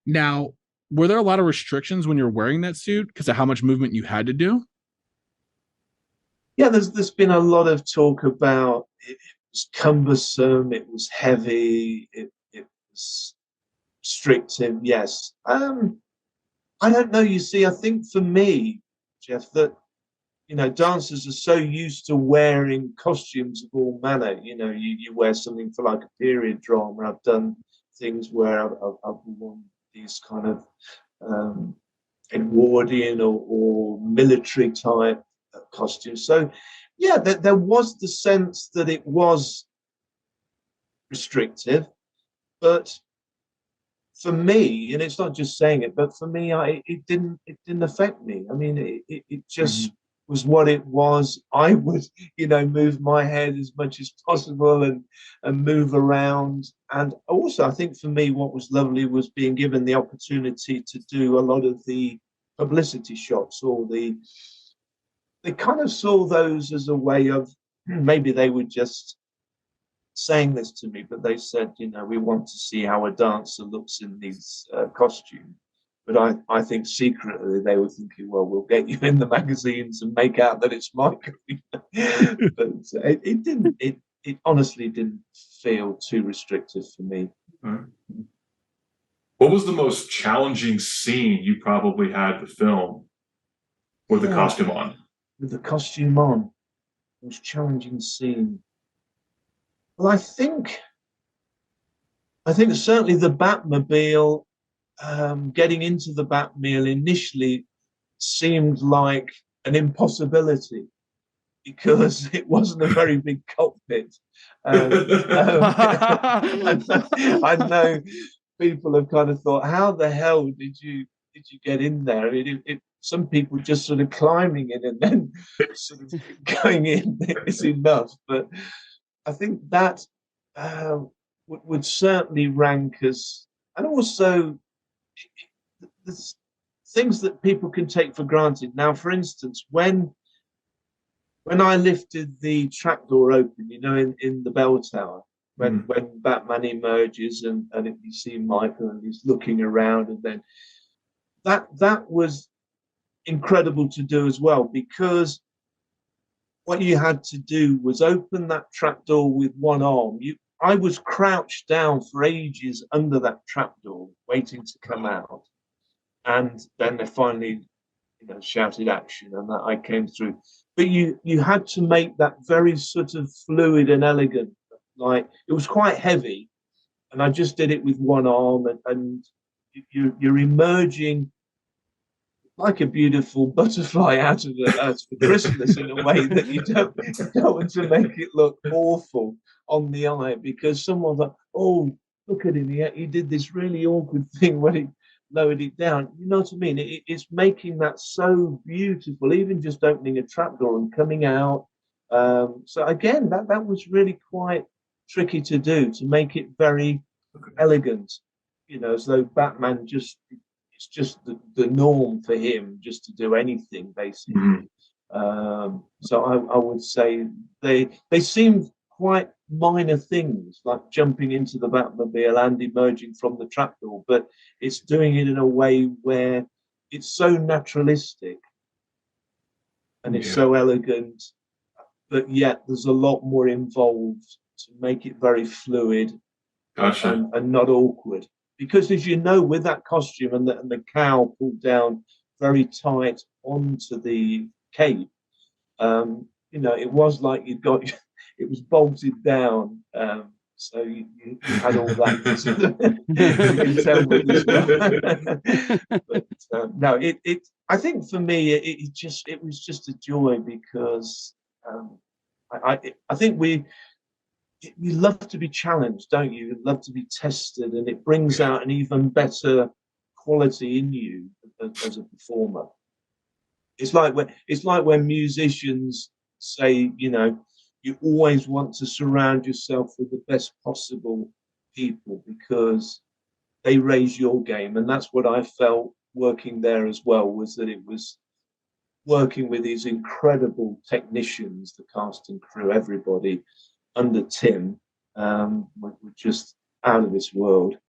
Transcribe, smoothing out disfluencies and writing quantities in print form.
Now, were there a lot of restrictions when you're wearing that suit because of how much movement you had to do? Yeah, there's been a lot of talk about it was cumbersome, it was heavy, it was restrictive. Yes. I don't know. You see, I think for me, Jeff, that dancers are so used to wearing costumes of all manner. You wear something for like a period drama. I've done things where I've worn these kind of um, Edwardian or military type costumes. So, yeah, there was the sense that it was restrictive, but for me, and it's not just saying it, but for me, it didn't affect me. I mean, it just Mhm. was what it was. I would, move my head as much as possible and move around. And also, I think for me, what was lovely was being given the opportunity to do a lot of the publicity shots, or they kind of saw those as a way of maybe they were just saying this to me, but they said, we want to see how a dancer looks in these costumes. But I think secretly they were thinking, well, we'll get you in the magazines and make out that it's my career. But it didn't. It honestly didn't feel too restrictive for me. Right. What was the most challenging scene you probably had to film with the Oh, costume on? with the costume on, it was challenging scene. Well, I think certainly the Batmobile, getting into the Batmobile initially seemed like an impossibility because it wasn't a very big cockpit. And I know people have kind of thought, how the hell did you get in there? Some people just sort of climbing in and then sort of going in is enough. But I think that uh, would certainly rank as, and also there's things that people can take for granted. Now, for instance, when I lifted the trapdoor open, in the bell tower, Mm. when Batman emerges and you see Michael and he's looking around, and then that was incredible to do as well, because what you had to do was open that trapdoor with one arm. I was crouched down for ages under that trapdoor, waiting to come out, and then they finally, shouted action, and that I came through. But you had to make that very sort of fluid and elegant. Like, it was quite heavy, and I just did it with one arm, and you're emerging like a beautiful butterfly out of the earth for Christmas, in a way that you don't want to make it look awful on the eye, because someone's like, oh, look at him, he did this really awkward thing when he lowered it down. You know what I mean? It's making that so beautiful, even just opening a trapdoor and coming out. So again, that was really quite tricky to do, to make it very elegant, as though Batman just, it's just the norm for him just to do anything Mm. basically. So I would say they seemed quite minor things, like jumping into the Batmobile and emerging from the trapdoor, but it's doing it in a way where it's so naturalistic and it's Yeah, so elegant, but yet there's a lot more involved to make it very fluid gotcha. and not awkward. Because, as you know, with that costume and the cowl pulled down very tight onto the cape, it was like you got it was bolted down. So you had all that, you can tell with as well. But no, I think for me it was just a joy, because I think you love to be challenged, don't you? You love to be tested, and it brings Yeah. out an even better quality in you as a performer. It's like when musicians say, you always want to surround yourself with the best possible people, because they raise your game, and that's what I felt working there as well. Was that it was working with these incredible technicians, the cast and crew, everybody under Tim, were just out of this world.